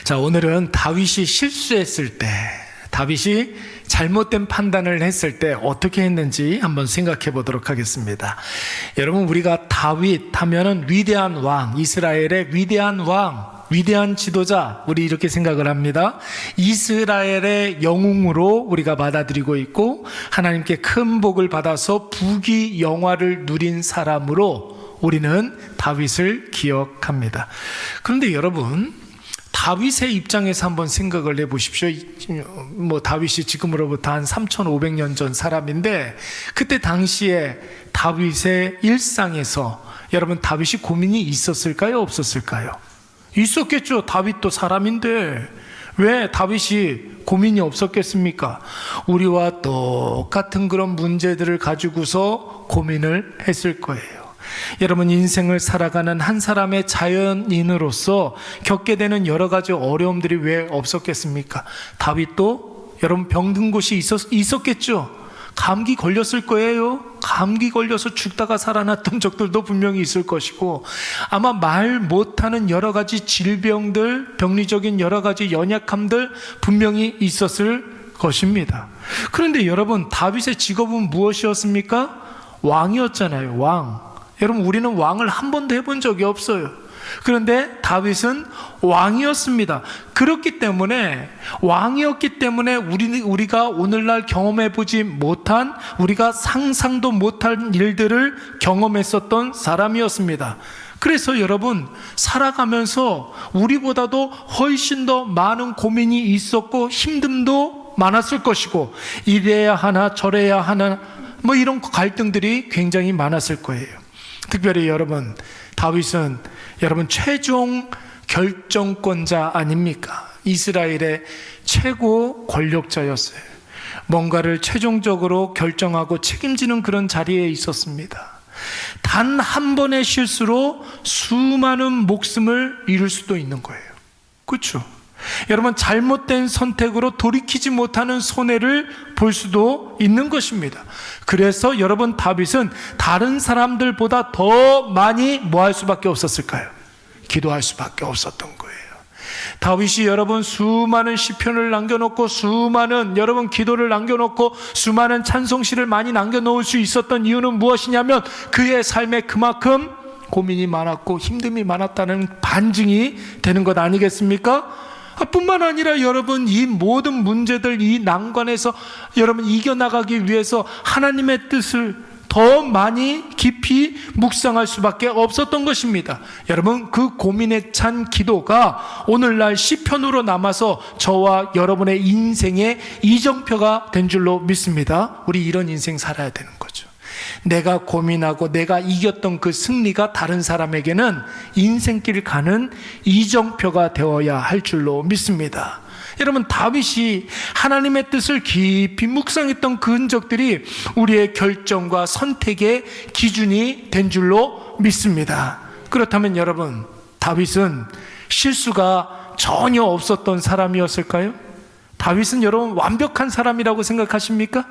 자, 오늘은 다윗이 실수했을 때, 다윗이 잘못된 판단을 했을 때 어떻게 했는지 한번 생각해 보도록 하겠습니다. 여러분, 우리가 다윗 하면은 위대한 왕, 이스라엘의 위대한 왕, 위대한 지도자, 우리 이렇게 생각을 합니다. 이스라엘의 영웅으로 우리가 받아들이고 있고, 하나님께 큰 복을 받아서 부귀 영화를 누린 사람으로 우리는 다윗을 기억합니다. 그런데 여러분, 다윗의 입장에서 한번 생각을 해보십시오. 다윗이 지금으로부터 한 3,500년 전 사람인데, 그때 당시에 다윗의 일상에서 여러분, 다윗이 고민이 있었을까요? 없었을까요? 있었겠죠. 다윗도 사람인데 왜 다윗이 고민이 없었겠습니까? 우리와 똑같은 그런 문제들을 가지고서 고민을 했을 거예요. 여러분, 인생을 살아가는 한 사람의 자연인으로서 겪게 되는 여러 가지 어려움들이 왜 없었겠습니까? 다윗도 여러분 병든 곳이 있었겠죠. 감기 걸렸을 거예요. 감기 걸려서 죽다가 살아났던 적들도 분명히 있을 것이고, 아마 말 못하는 여러 가지 질병들, 병리적인 여러 가지 연약함들 분명히 있었을 것입니다. 그런데 여러분, 다윗의 직업은 무엇이었습니까? 왕이었잖아요. 왕. 여러분, 우리는 왕을 한 번도 해본 적이 없어요. 그런데 다윗은 왕이었습니다. 그렇기 때문에, 왕이었기 때문에 우리가 오늘날 경험해보지 못한, 우리가 상상도 못한 일들을 경험했었던 사람이었습니다. 그래서 여러분, 살아가면서 우리보다도 훨씬 더 많은 고민이 있었고 힘듦도 많았을 것이고, 이래야 하나 저래야 하나 이런 갈등들이 굉장히 많았을 거예요. 특별히 여러분, 다윗은 여러분 최종 결정권자 아닙니까? 이스라엘의 최고 권력자였어요. 뭔가를 최종적으로 결정하고 책임지는 그런 자리에 있었습니다. 단 한 번의 실수로 수많은 목숨을 잃을 수도 있는 거예요. 그렇죠? 여러분, 잘못된 선택으로 돌이키지 못하는 손해를 볼 수도 있는 것입니다. 그래서 여러분, 다윗은 다른 사람들보다 더 많이 뭐 할 수밖에 없었을까요? 기도할 수밖에 없었던 거예요. 다윗이 여러분 수많은 시편을 남겨놓고, 수많은 여러분 기도를 남겨놓고, 수많은 찬송시를 많이 남겨놓을 수 있었던 이유는 무엇이냐면, 그의 삶에 그만큼 고민이 많았고 힘듦이 많았다는 반증이 되는 것 아니겠습니까? 뿐만 아니라 여러분, 이 모든 문제들, 이 난관에서 여러분 이겨나가기 위해서 하나님의 뜻을 더 많이 깊이 묵상할 수밖에 없었던 것입니다. 여러분, 그 고민에 찬 기도가 오늘날 시편으로 남아서 저와 여러분의 인생의 이정표가 된 줄로 믿습니다. 우리 이런 인생 살아야 되는 거죠. 내가 고민하고 내가 이겼던 그 승리가 다른 사람에게는 인생길 가는 이정표가 되어야 할 줄로 믿습니다. 여러분, 다윗이 하나님의 뜻을 깊이 묵상했던 그 흔적들이 우리의 결정과 선택의 기준이 된 줄로 믿습니다. 그렇다면 여러분, 다윗은 실수가 전혀 없었던 사람이었을까요? 다윗은 여러분 완벽한 사람이라고 생각하십니까?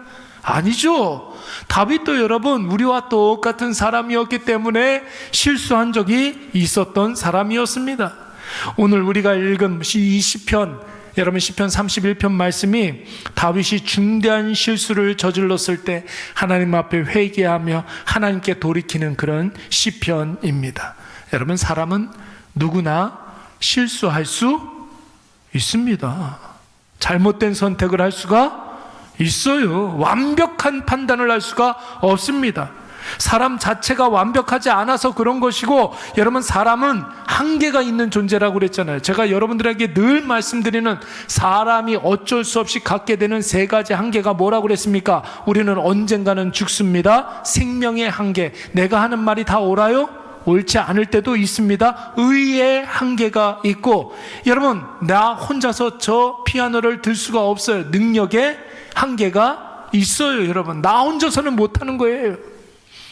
아니죠. 다윗도 여러분 우리와 똑같은 사람이었기 때문에 실수한 적이 있었던 사람이었습니다. 오늘 우리가 읽은 이 시편, 여러분 시편 31편 말씀이 다윗이 중대한 실수를 저질렀을 때 하나님 앞에 회개하며 하나님께 돌이키는 그런 시편입니다. 여러분, 사람은 누구나 실수할 수 있습니다. 잘못된 선택을 할 수가 있어요. 완벽한 판단을 할 수가 없습니다. 사람 자체가 완벽하지 않아서 그런 것이고, 여러분, 사람은 한계가 있는 존재라고 그랬잖아요. 제가 여러분들에게 늘 말씀드리는, 사람이 어쩔 수 없이 갖게 되는 세 가지 한계가 뭐라고 그랬습니까? 우리는 언젠가는 죽습니다. 생명의 한계. 내가 하는 말이 다 옳아요? 옳지 않을 때도 있습니다. 의의 한계가 있고, 여러분, 나 혼자서 저 피아노를 들 수가 없어요. 능력의 한계가 있어요. 여러분, 나 혼자서는 못하는 거예요.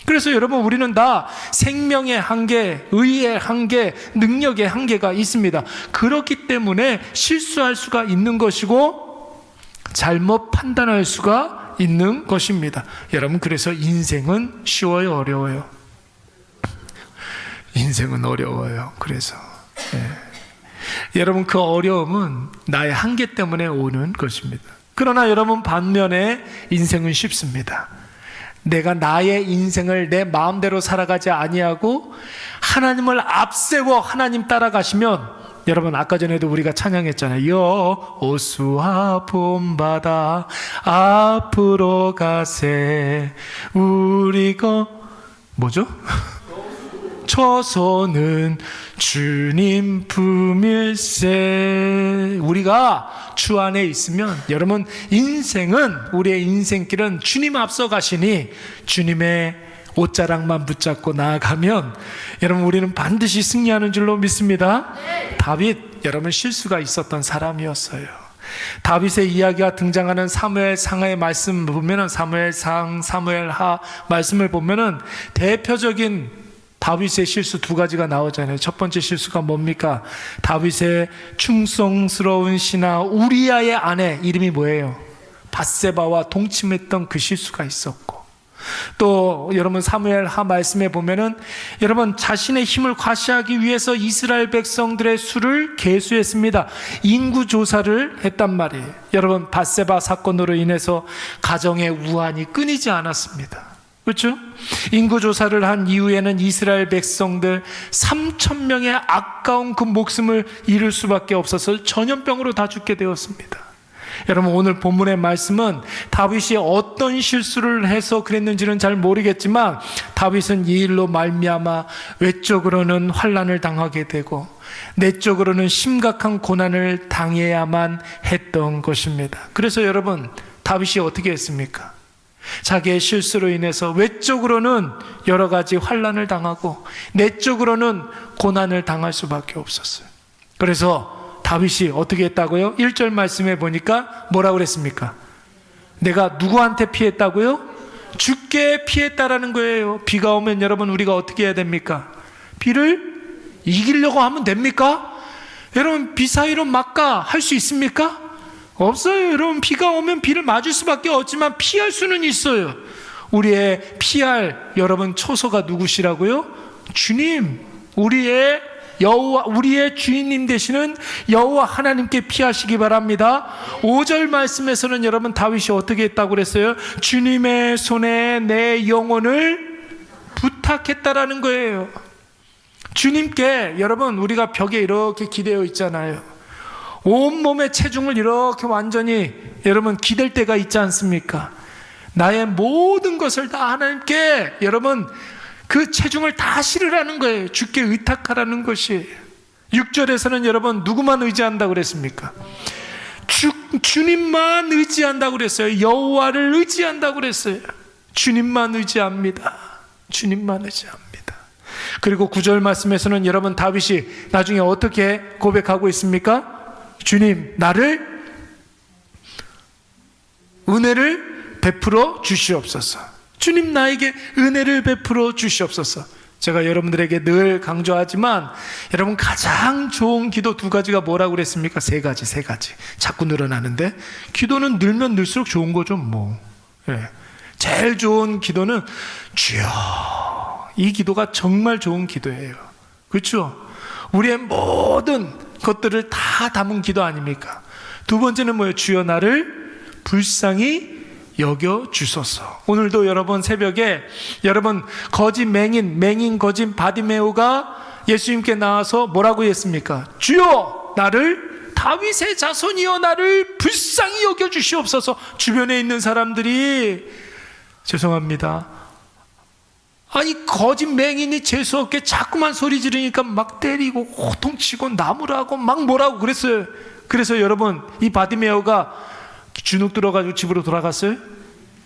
그래서 여러분, 우리는 다 생명의 한계, 의의 한계, 능력의 한계가 있습니다. 그렇기 때문에 실수할 수가 있는 것이고 잘못 판단할 수가 있는 것입니다. 여러분, 그래서 인생은 쉬워요, 어려워요? 인생은 어려워요. 그래서 여러분, 그 어려움은 나의 한계 때문에 오는 것입니다. 그러나 여러분, 반면에 인생은 쉽습니다. 내가 나의 인생을 내 마음대로 살아가지 아니하고 하나님을 앞세워 하나님 따라가시면, 여러분, 아까 전에도 우리가 찬양했잖아요. 여호수아 본바다 앞으로 가세 우리가 뭐죠? 처소는 주님 품일세. 우리가 주 안에 있으면 여러분, 인생은, 우리의 인생길은 주님 앞서 가시니 주님의 옷자락만 붙잡고 나아가면 여러분, 우리는 반드시 승리하는 줄로 믿습니다. 다윗, 여러분, 실수가 있었던 사람이었어요. 다윗의 이야기가 등장하는 사무엘상의 말씀 보면은, 사무엘상, 사무엘하 말씀을 보면은 대표적인 다윗의 실수 두 가지가 나오잖아요. 첫 번째 실수가 뭡니까? 다윗의 충성스러운 신하 우리아의 아내, 이름이 뭐예요? 밧세바와 동침했던 그 실수가 있었고, 또 여러분 사무엘하 말씀에 보면은 여러분, 자신의 힘을 과시하기 위해서 이스라엘 백성들의 수를 계수했습니다. 인구 조사를 했단 말이에요. 여러분, 밧세바 사건으로 인해서 가정의 우환이 끊이지 않았습니다. 그렇죠? 인구조사를 한 이후에는 이스라엘 백성들 3,000명의 아까운 그 목숨을 잃을 수밖에 없어서 전염병으로 다 죽게 되었습니다. 여러분, 오늘 본문의 말씀은 다윗이 어떤 실수를 해서 그랬는지는 잘 모르겠지만, 다윗은 이 일로 말미암아 외적으로는 환난을 당하게 되고 내적으로는 심각한 고난을 당해야만 했던 것입니다. 그래서 여러분, 다윗이 어떻게 했습니까? 자기의 실수로 인해서 외적으로는 여러 가지 환난을 당하고 내적으로는 고난을 당할 수밖에 없었어요. 그래서 다윗이 어떻게 했다고요? 1절 말씀에 보니까 뭐라고 그랬습니까? 내가 누구한테 피했다고요? 주께 피했다라는 거예요. 비가 오면 여러분, 우리가 어떻게 해야 됩니까? 비를 이기려고 하면 됩니까? 여러분, 비 사이로 막가 할 수 있습니까? 없어요. 여러분, 비가 오면 비를 맞을 수밖에 없지만 피할 수는 있어요. 우리의 피할 여러분 초소가 누구시라고요? 주님, 우리의 여호와, 우리의 주인님 되시는 여호와 하나님께 피하시기 바랍니다. 5절 말씀에서는 여러분, 다윗이 어떻게 했다고 그랬어요? 주님의 손에 내 영혼을 부탁했다라는 거예요. 주님께, 여러분, 우리가 벽에 이렇게 기대어 있잖아요. 온몸의 체중을 이렇게 완전히 여러분 기댈 때가 있지 않습니까? 나의 모든 것을 다 하나님께 여러분 그 체중을 다 실으라는 거예요. 주께 의탁하라는 것이. 6절에서는 여러분 누구만 의지한다고 그랬습니까? 주님만 의지한다고 그랬어요. 여호와를 의지한다고 그랬어요. 주님만 의지합니다. 주님만 의지합니다. 그리고 9절 말씀에서는 여러분 다윗이 나중에 어떻게 고백하고 있습니까? 주님, 나를 은혜를 베풀어 주시옵소서. 주님, 나에게 은혜를 베풀어 주시옵소서. 제가 여러분들에게 늘 강조하지만 여러분, 가장 좋은 기도 두 가지가 뭐라고 그랬습니까? 세 가지. 자꾸 늘어나는데 기도는 늘면 늘수록 좋은 거죠 뭐. 제일 좋은 기도는 주여. 이 기도가 정말 좋은 기도예요. 그렇죠? 우리의 모든 것들을 다 담은 기도 아닙니까? 두 번째는 뭐예요? 주여, 나를 불쌍히 여겨 주소서. 오늘도 여러분 새벽에 여러분 거짓 맹인 거짓 바디메오가 예수님께 나와서 뭐라고 했습니까? 주여, 나를 다윗의 자손이여 나를 불쌍히 여겨 주시옵소서. 주변에 있는 사람들이 죄송합니다, 아니 거짓 맹인이 재수없게 자꾸만 소리 지르니까 막 때리고 호통치고 나무라고 막 뭐라고 그랬어요. 그래서 여러분, 이 바디메오가 주눅 들어가지고 집으로 돌아갔어요?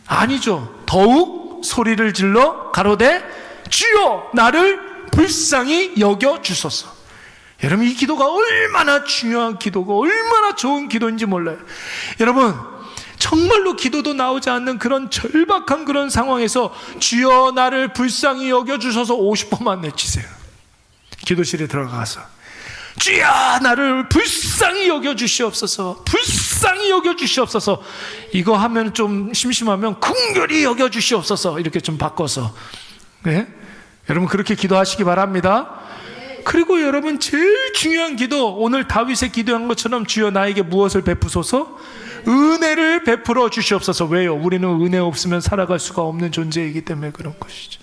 아니죠. 더욱 소리를 질러 가로되 주여, 나를 불쌍히 여겨 주소서. 여러분, 이 기도가 얼마나 중요한 기도고 얼마나 좋은 기도인지 몰라요. 여러분, 정말로 기도도 나오지 않는 그런 절박한 그런 상황에서 주여, 나를 불쌍히 여겨주셔서 50번만 외치세요. 기도실에 들어가서 주여, 나를 불쌍히 여겨주시옵소서, 불쌍히 여겨주시옵소서. 이거 하면 좀 심심하면 긍휼히 여겨주시옵소서, 이렇게 좀 바꿔서. 네? 여러분, 그렇게 기도하시기 바랍니다. 그리고 여러분 제일 중요한 기도, 오늘 다윗의 기도한 것처럼 주여 나에게 무엇을 베푸소서? 은혜를 베풀어 주시옵소서. 왜요? 우리는 은혜 없으면 살아갈 수가 없는 존재이기 때문에 그런 것이죠.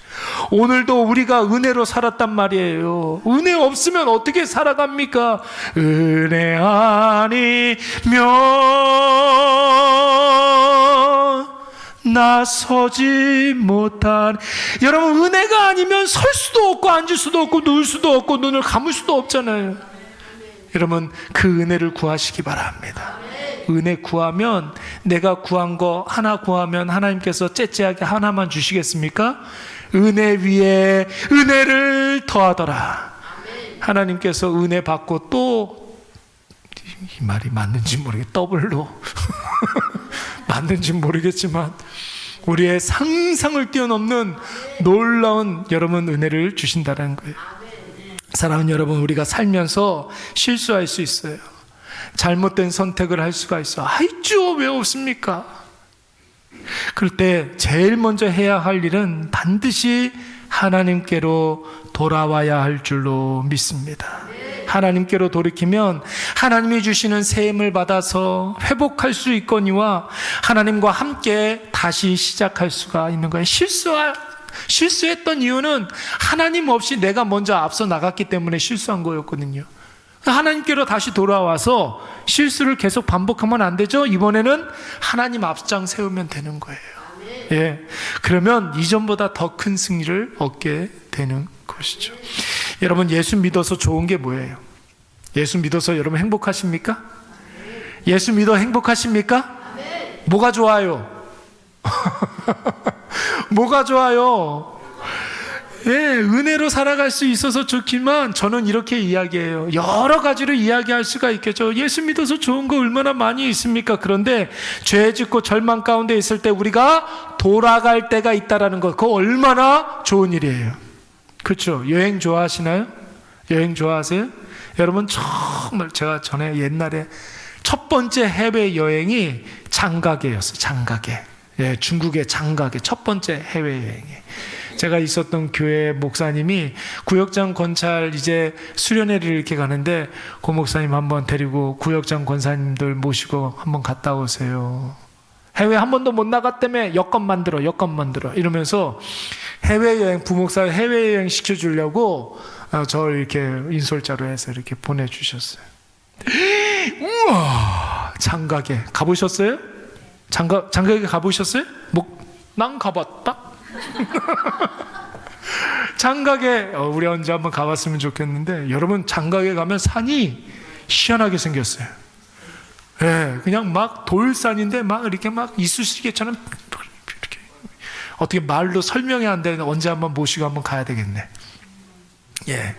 오늘도 우리가 은혜로 살았단 말이에요. 은혜 없으면 어떻게 살아갑니까? 은혜 아니면 나서지 못한. 여러분, 은혜가 아니면 설 수도 없고 앉을 수도 없고 누울 수도 없고 눈을 감을 수도 없잖아요. 여러분, 그 은혜를 구하시기 바랍니다. 은혜 구하면, 내가 구한 거 하나 구하면 하나님께서 째째하게 하나만 주시겠습니까? 은혜 위에 은혜를 더하더라. 하나님께서 은혜 받고 또, 이 말이 맞는지 모르겠, 더블로 맞는지 모르겠지만 우리의 상상을 뛰어넘는 놀라운 여러분 은혜를 주신다는 거예요. 사랑하는 여러분, 우리가 살면서 실수할 수 있어요. 잘못된 선택을 할 수가 있어. 있죠, 왜 없습니까? 그럴 때 제일 먼저 해야 할 일은 반드시 하나님께로 돌아와야 할 줄로 믿습니다. 하나님께로 돌이키면 하나님이 주시는 새 힘을 받아서 회복할 수 있거니와 하나님과 함께 다시 시작할 수가 있는 거예요. 실수했던 이유는 하나님 없이 내가 먼저 앞서 나갔기 때문에 실수한 거였거든요. 하나님께로 다시 돌아와서 실수를 계속 반복하면 안 되죠. 이번에는 하나님 앞장 세우면 되는 거예요. 예, 그러면 이전보다 더 큰 승리를 얻게 되는 것이죠. 여러분, 예수 믿어서 좋은 게 뭐예요? 예수 믿어서 여러분 행복하십니까? 예수 믿어 행복하십니까? 뭐가 좋아요? 뭐가 좋아요? 예, 은혜로 살아갈 수 있어서 좋지만 저는 이렇게 이야기해요. 여러 가지로 이야기할 수가 있겠죠. 예수 믿어서 좋은 거 얼마나 많이 있습니까? 그런데 죄 짓고 절망 가운데 있을 때 우리가 돌아갈 때가 있다라는 것, 그거 얼마나 좋은 일이에요. 그렇죠? 여행 좋아하시나요? 여행 좋아하세요? 여러분, 정말 제가 전에 옛날에 첫 번째 해외여행이 장가게였어요. 장가게. 예, 중국의 장가게 첫 번째 해외여행이. 제가 있었던 교회 목사님이 구역장 권찰 이제 수련회를 이렇게 가는데, 고 목사님 한번 데리고 구역장 권사님들 모시고 한번 갔다 오세요. 해외 한 번도 못 나갔다며 여권 만들어 이러면서 해외여행, 부목사 해외여행 시켜주려고 저를 이렇게 인솔자로 해서 이렇게 보내주셨어요. 우와, 장가게 가보셨어요? 장가게 가보셨어요? 난 가봤다. 장가게 우리 언제 한번 가봤으면 좋겠는데, 여러분, 장가게 가면 산이 희한하게 생겼어요. 예, 그냥 막 돌산인데 막 이렇게 막 이쑤시개처럼 이렇게, 어떻게 말로 설명이 안 되는데 언제 한번 모시고 한번 가야 되겠네. 예,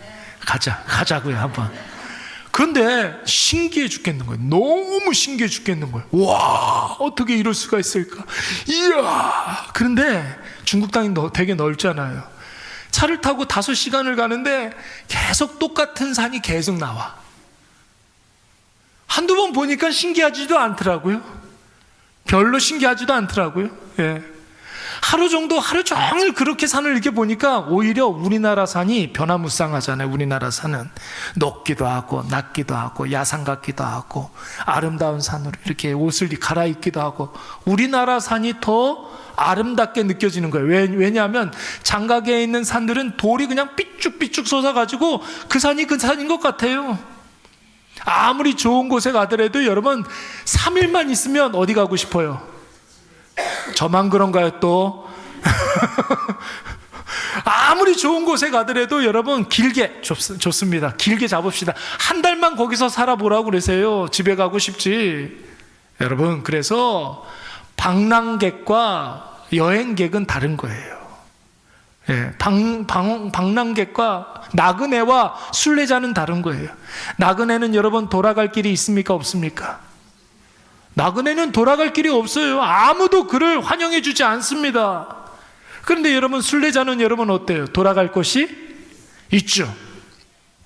가자고요 한번. 그런데 신기해 죽겠는 거예요. 너무 신기해 죽겠는 거예요. 와, 어떻게 이럴 수가 있을까? 이야. 그런데 중국 땅이 되게 넓잖아요. 차를 타고 5시간을 가는데 계속 똑같은 산이 계속 나와. 한두 번 보니까 신기하지도 않더라고요. 별로 신기하지도 않더라고요. 예. 하루 종일 그렇게 산을 이렇게 보니까 오히려 우리나라 산이 변화무쌍하잖아요. 우리나라 산은 높기도 하고 낮기도 하고 야산 같기도 하고 아름다운 산으로 이렇게 옷을 갈아입기도 하고, 우리나라 산이 더 아름답게 느껴지는 거예요. 왜냐하면 장가계에 있는 산들은 돌이 그냥 삐쭉삐쭉 솟아가지고 그 산이 그 산인 것 같아요. 아무리 좋은 곳에 가더라도 여러분 3일만 있으면 어디 가고 싶어요? 저만 그런가요 또? 아무리 좋은 곳에 가더라도 여러분 길게 좋습니다. 길게 잡읍시다. 한 달만 거기서 살아보라고 그러세요. 집에 가고 싶지. 여러분, 그래서 방랑객과 여행객은 다른 거예요. 예, 방랑객과 나그네와 순례자는 다른 거예요. 나그네는 여러분 돌아갈 길이 있습니까? 없습니까? 나그네는 돌아갈 길이 없어요. 아무도 그를 환영해 주지 않습니다. 그런데 여러분, 순례자는 여러분 어때요? 돌아갈 곳이 있죠.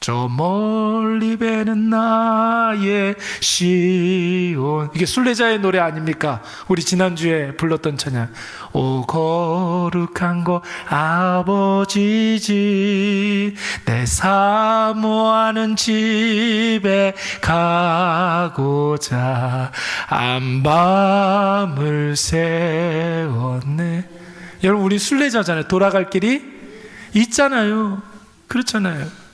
저 멀리 배는 나의 시온. 이게 순례자의 노래 아닙니까? 우리 지난주에 불렀던 찬양. 오 거룩한 곳 아버지 집 내 사모하는 집에 가고자 안밤을 세웠네. 여러분 우리 순례자잖아요. 돌아갈 길이 있잖아요. 그렇잖아요.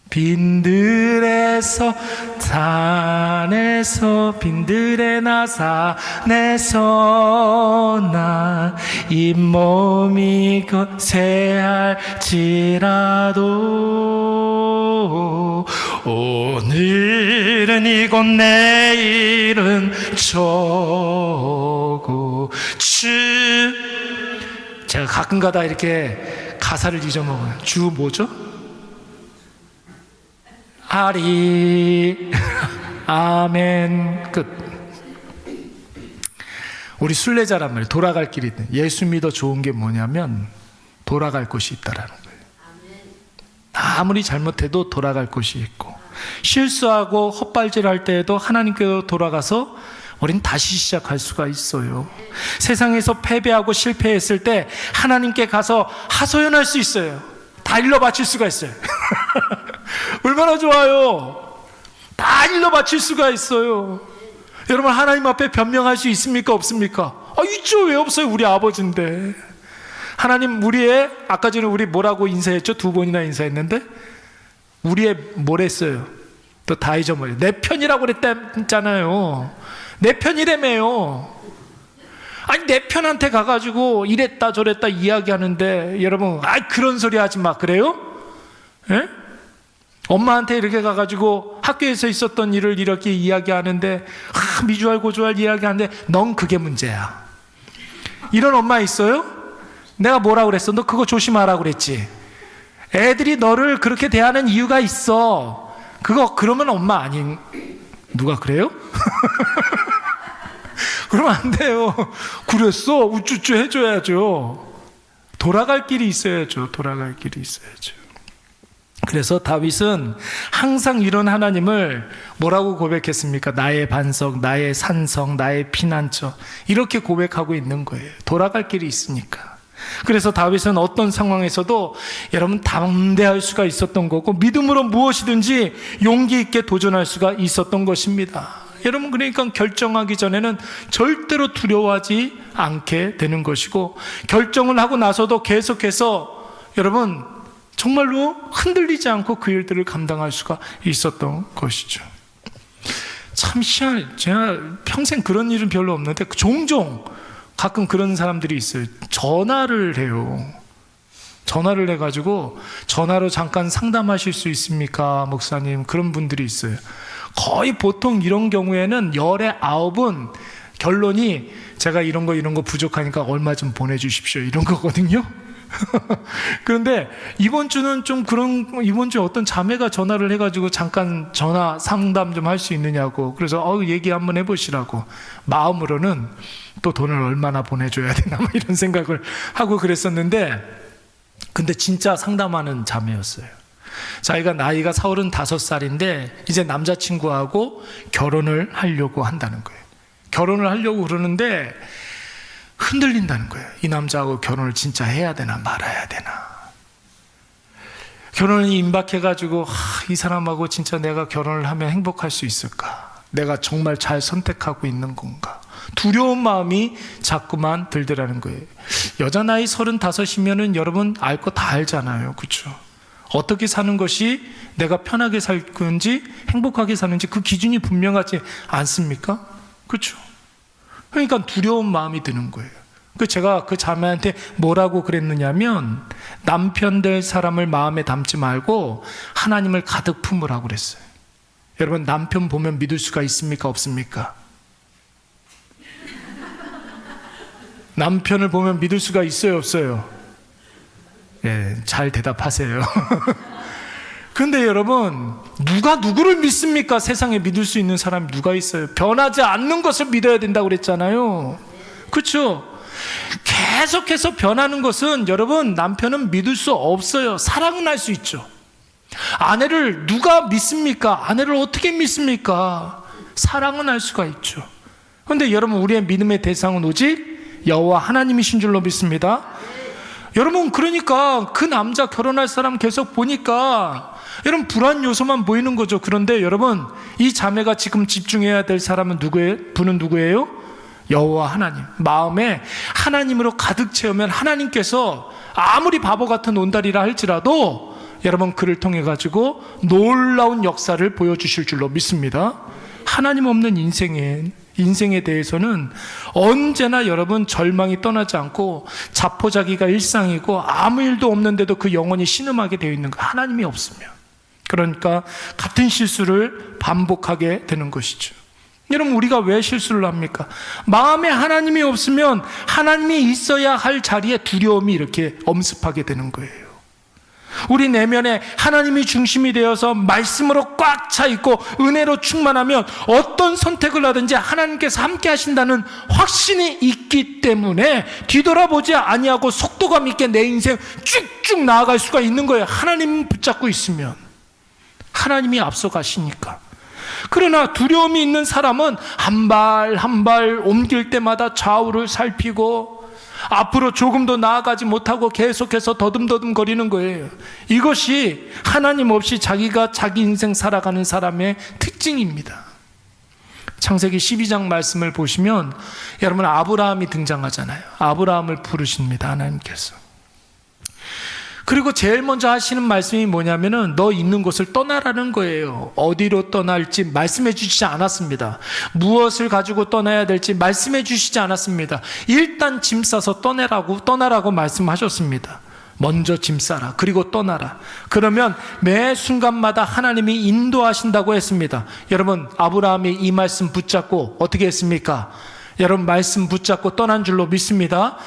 빈들에서 산에서 빈들에 나 산에서 나 잇몸이 거세할지라도 오늘은 이곳 내일은 저곳 제가 가끔가다 이렇게 가사를 잊어먹어요. 주 뭐죠? 아리 아멘. 끝. 우리 순례자란 말이에요. 돌아갈 길이 있는. 예수 믿어 좋은 게 뭐냐면 돌아갈 곳이 있다라는 거예요. 아무리 잘못해도 돌아갈 곳이 있고, 실수하고 헛발질할 때에도 하나님께로 돌아가서 우린 다시 시작할 수가 있어요. 세상에서 패배하고 실패했을 때 하나님께 가서 하소연할 수 있어요. 다 일러 바칠 수가 있어요. 얼마나 좋아요. 다 일러 바칠 수가 있어요. 여러분 하나님 앞에 변명할 수 있습니까? 없습니까? 있죠. 왜 없어요? 우리 아버지인데. 하나님 우리의, 아까 전에 우리 뭐라고 인사했죠? 2번이나 인사했는데 우리의 뭘 했어요? 또 다 잊어버려요. 내 편이라고 그랬잖아요. 내 편이라며요. 아니 내 편한테 가가지고 이랬다 저랬다 이야기하는데 여러분 그런 소리 하지 마. 그래요? 예? 엄마한테 이렇게 가가지고 학교에서 있었던 일을 이렇게 이야기하는데 미주알 고주알 이야기하는데 넌 그게 문제야. 이런 엄마 있어요? 내가 뭐라 그랬어? 너 그거 조심하라 그랬지. 애들이 너를 그렇게 대하는 이유가 있어. 그러면 엄마 아닌. 누가 그래요? 그러면 안 돼요. 그랬어? 우쭈쭈 해줘야죠. 돌아갈 길이 있어야죠. 돌아갈 길이 있어야죠. 그래서 다윗은 항상 이런 하나님을 뭐라고 고백했습니까? 나의 반석, 나의 산성, 나의 피난처. 이렇게 고백하고 있는 거예요. 돌아갈 길이 있으니까. 그래서 다윗은 어떤 상황에서도 여러분 담대할 수가 있었던 거고, 믿음으로 무엇이든지 용기 있게 도전할 수가 있었던 것입니다. 여러분 그러니까 결정하기 전에는 절대로 두려워하지 않게 되는 것이고, 결정을 하고 나서도 계속해서 여러분 정말로 흔들리지 않고 그 일들을 감당할 수가 있었던 것이죠. 참 희한해. 제가 평생 그런 일은 별로 없는데 종종 가끔 그런 사람들이 있어요. 전화를 해요. 전화를 해가지고 전화로 잠깐 상담하실 수 있습니까? 목사님. 그런 분들이 있어요. 거의 보통 이런 경우에는 10에 9은 결론이 제가 이런 거 부족하니까 얼마 좀 보내주십시오 이런 거거든요. 그런데 이번 주는 좀 이번 주에 어떤 자매가 전화를 해가지고 잠깐 전화 상담 좀 할 수 있느냐고. 그래서 얘기 한번 해보시라고. 마음으로는 또 돈을 얼마나 보내줘야 되나 뭐 이런 생각을 하고 그랬었는데, 근데 진짜 상담하는 자매였어요. 자기가 나이가 35살인데 이제 남자친구하고 결혼을 하려고 한다는 거예요. 결혼을 하려고 그러는데 흔들린다는 거예요. 이 남자하고 결혼을 진짜 해야 되나 말아야 되나. 결혼이 임박해가지고 이 사람하고 진짜 내가 결혼을 하면 행복할 수 있을까? 내가 정말 잘 선택하고 있는 건가? 두려운 마음이 자꾸만 들더라는 거예요. 여자 나이 35이면은 여러분 알 거 다 알잖아요. 그렇죠? 어떻게 사는 것이 내가 편하게 살 건지 행복하게 사는지 그 기준이 분명하지 않습니까? 그렇죠? 그러니까 두려운 마음이 드는 거예요. 제가 그 자매한테 뭐라고 그랬느냐면, 남편 될 사람을 마음에 담지 말고 하나님을 가득 품으라고 그랬어요. 여러분 남편 보면 믿을 수가 있습니까? 없습니까? 남편을 보면 믿을 수가 있어요? 없어요? 예, 잘 대답하세요. 그런데 여러분 누가 누구를 믿습니까? 세상에 믿을 수 있는 사람이 누가 있어요? 변하지 않는 것을 믿어야 된다고 그랬잖아요. 그렇죠? 계속해서 변하는 것은 여러분, 남편은 믿을 수 없어요. 사랑은 할 수 있죠. 아내를 누가 믿습니까? 아내를 어떻게 믿습니까? 사랑은 할 수가 있죠. 그런데 여러분, 우리의 믿음의 대상은 오직 여호와 하나님이신 줄로 믿습니다. 여러분, 그러니까 그 남자 결혼할 사람 계속 보니까 여러분, 불안 요소만 보이는 거죠. 그런데 여러분, 이 자매가 지금 집중해야 될 사람은 누구예요? 분은 누구예요? 여호와 하나님. 마음에 하나님으로 가득 채우면 하나님께서 아무리 바보 같은 온달이라 할지라도 여러분, 그를 통해 가지고 놀라운 역사를 보여주실 줄로 믿습니다. 하나님 없는 인생에 대해서는 언제나 여러분, 절망이 떠나지 않고 자포자기가 일상이고 아무 일도 없는데도 그 영혼이 신음하게 되어 있는 거, 하나님이 없으면. 그러니까 같은 실수를 반복하게 되는 것이죠. 여러분, 우리가 왜 실수를 합니까? 마음에 하나님이 없으면 하나님이 있어야 할 자리에 두려움이 이렇게 엄습하게 되는 거예요. 우리 내면에 하나님이 중심이 되어서 말씀으로 꽉 차 있고 은혜로 충만하면 어떤 선택을 하든지 하나님께서 함께 하신다는 확신이 있기 때문에 뒤돌아보지 아니하고 속도감 있게 내 인생 쭉쭉 나아갈 수가 있는 거예요. 하나님 붙잡고 있으면. 하나님이 앞서 가시니까. 그러나 두려움이 있는 사람은 한 발 한 발 옮길 때마다 좌우를 살피고 앞으로 조금도 나아가지 못하고 계속해서 더듬더듬 거리는 거예요. 이것이 하나님 없이 자기가 자기 인생 살아가는 사람의 특징입니다. 창세기 12장 말씀을 보시면 여러분, 아브라함이 등장하잖아요. 아브라함을 부르십니다, 하나님께서. 그리고 제일 먼저 하시는 말씀이 뭐냐면은 너 있는 곳을 떠나라는 거예요. 어디로 떠날지 말씀해 주시지 않았습니다. 무엇을 가지고 떠나야 될지 말씀해 주시지 않았습니다. 일단 짐 싸서 떠나라고 말씀하셨습니다. 먼저 짐 싸라. 그리고 떠나라. 그러면 매 순간마다 하나님이 인도하신다고 했습니다. 여러분, 아브라함이 이 말씀 붙잡고 어떻게 했습니까? 여러분, 말씀 붙잡고 떠난 줄로 믿습니다.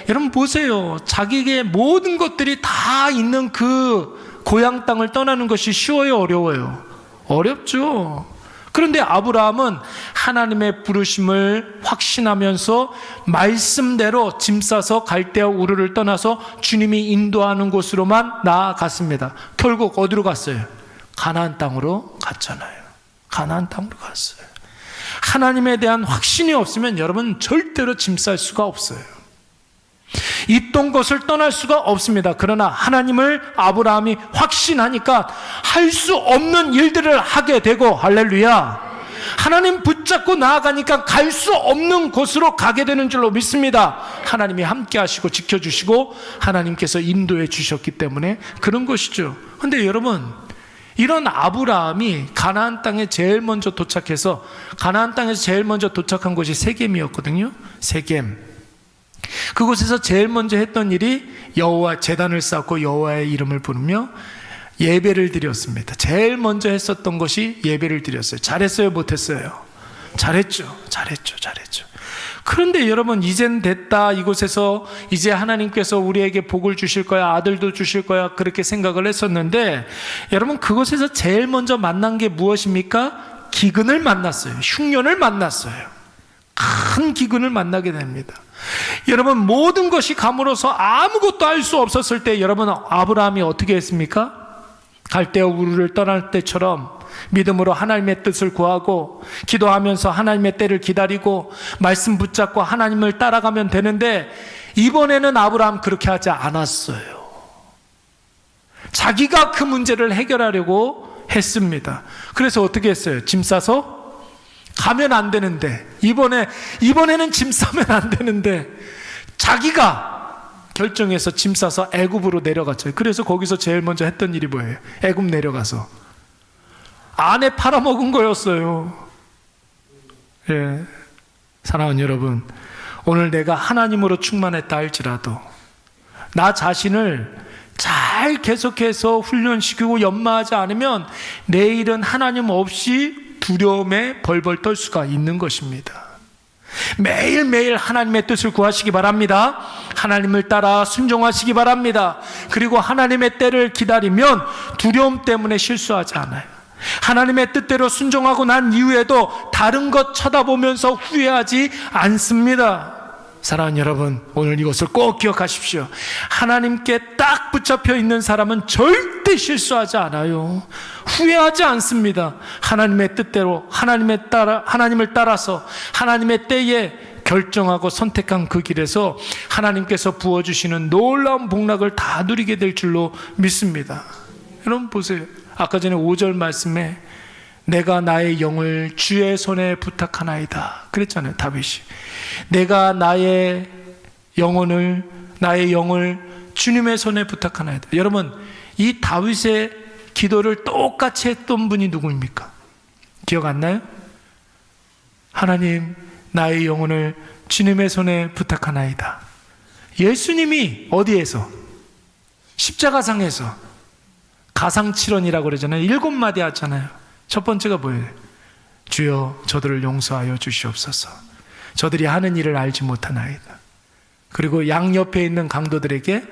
여러분 보세요. 자기의 모든 것들이 다 있는 그 고향 땅을 떠나는 것이 쉬워요, 어려워요? 어렵죠. 그런데 아브라함은 하나님의 부르심을 확신하면서 말씀대로 짐 싸서 갈대아 우르를 떠나서 주님이 인도하는 곳으로만 나아갔습니다. 결국 어디로 갔어요? 가나안 땅으로 갔잖아요. 가나안 땅으로 갔어요. 하나님에 대한 확신이 없으면 여러분, 절대로 짐 쌀 수가 없어요. 있던 것을 떠날 수가 없습니다. 그러나 하나님을 아브라함이 확신하니까 할 수 없는 일들을 하게 되고, 할렐루야, 하나님 붙잡고 나아가니까 갈 수 없는 곳으로 가게 되는 줄로 믿습니다. 하나님이 함께 하시고 지켜주시고 하나님께서 인도해 주셨기 때문에 그런 것이죠. 그런데 여러분, 이런 아브라함이 가나안 땅에 제일 먼저 도착해서, 가나안 땅에서 제일 먼저 도착한 곳이 세겜이었거든요. 세겜. 그곳에서 제일 먼저 했던 일이 여호와 제단을 쌓고 여호와의 이름을 부르며 예배를 드렸습니다. 제일 먼저 했었던 것이 예배를 드렸어요. 잘했어요, 못했어요? 잘했죠. 그런데 여러분, 이젠 됐다, 이곳에서 이제 하나님께서 우리에게 복을 주실 거야, 아들도 주실 거야, 그렇게 생각을 했었는데, 여러분, 그곳에서 제일 먼저 만난 게 무엇입니까? 기근을 만났어요. 흉년을 만났어요. 큰 기근을 만나게 됩니다. 여러분, 모든 것이 가물어서 아무것도 할 수 없었을 때 여러분, 아브라함이 어떻게 했습니까? 갈대아 우르를 떠날 때처럼 믿음으로 하나님의 뜻을 구하고 기도하면서 하나님의 때를 기다리고 말씀 붙잡고 하나님을 따라가면 되는데, 이번에는 아브라함 그렇게 하지 않았어요. 자기가 그 문제를 해결하려고 했습니다. 그래서 어떻게 했어요? 짐 싸서 가면 안 되는데, 이번에는 짐 싸면 안 되는데 자기가 결정해서 짐 싸서 애굽으로 내려갔죠. 그래서 거기서 제일 먼저 했던 일이 뭐예요? 애굽 내려가서 아내 팔아먹은 거였어요. 예, 사랑하는 여러분, 오늘 내가 하나님으로 충만했다 할지라도 나 자신을 잘 계속해서 훈련시키고 연마하지 않으면 내일은 하나님 없이 두려움에 벌벌 떨 수가 있는 것입니다. 매일매일 하나님의 뜻을 구하시기 바랍니다. 하나님을 따라 순종하시기 바랍니다. 그리고 하나님의 때를 기다리면 두려움 때문에 실수하지 않아요. 하나님의 뜻대로 순종하고 난 이후에도 다른 것 쳐다보면서 후회하지 않습니다. 사랑하는 여러분, 오늘 이것을 꼭 기억하십시오. 하나님께 딱 붙잡혀 있는 사람은 절대 실수하지 않아요. 후회하지 않습니다. 하나님의 뜻대로 하나님을 따라서 하나님의 때에 결정하고 선택한 그 길에서 하나님께서 부어주시는 놀라운 복락을 다 누리게 될 줄로 믿습니다. 여러분 보세요. 아까 전에 5절 말씀에 내가 나의 영을 주의 손에 부탁하나이다 그랬잖아요. 다윗이 내가 나의 영을 주님의 손에 부탁하나이다. 여러분, 이 다윗의 기도를 똑같이 했던 분이 누구입니까? 기억 안 나요? 하나님, 나의 영혼을 주님의 손에 부탁하나이다. 예수님이 어디에서? 십자가상에서 가상칠언이라고 그러잖아요. 7마디 하잖아요. 첫 번째가 뭐예요? 주여 저들을 용서하여 주시옵소서. 저들이 하는 일을 알지 못하나이다. 그리고 양옆에 있는 강도들에게,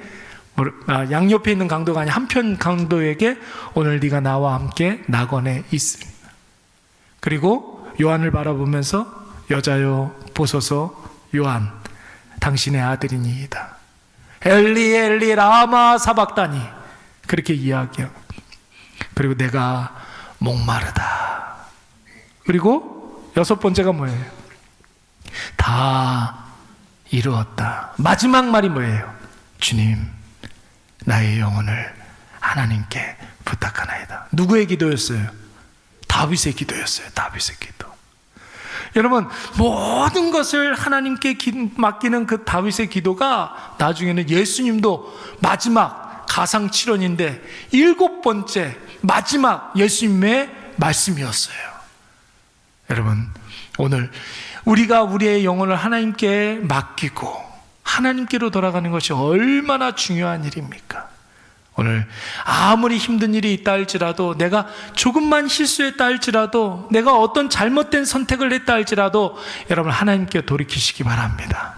양옆에 있는 강도가 아니라 한편 강도에게 오늘 네가 나와 함께 낙원에 있으리라. 그리고 요한을 바라보면서 여자여 보소서 요한 당신의 아들이니이다. 엘리 엘리 라마 사박다니 그렇게 이야기하고, 그리고 내가 목마르다. 그리고 6번째가 뭐예요? 다 이루었다. 마지막 말이 뭐예요? 주님, 나의 영혼을 하나님께 부탁하나이다. 누구의 기도였어요? 다윗의 기도였어요. 다윗의 기도. 여러분, 모든 것을 하나님께 맡기는 그 다윗의 기도가 나중에는 예수님도 마지막 가상칠언인데 7번째 마지막 예수님의 말씀이었어요. 여러분, 오늘 우리가 우리의 영혼을 하나님께 맡기고 하나님께로 돌아가는 것이 얼마나 중요한 일입니까? 오늘 아무리 힘든 일이 있다 할지라도, 내가 조금만 실수했다 할지라도, 내가 어떤 잘못된 선택을 했다 할지라도 여러분 하나님께 돌이키시기 바랍니다.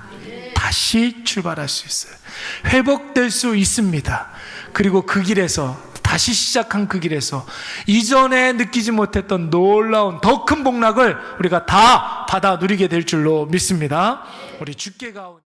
다시 출발할 수 있어요. 회복될 수 있습니다. 그리고 그 길에서, 다시 시작한 그 길에서 이전에 느끼지 못했던 놀라운 더 큰 복락을 우리가 다 받아 누리게 될 줄로 믿습니다. 우리 주께 가온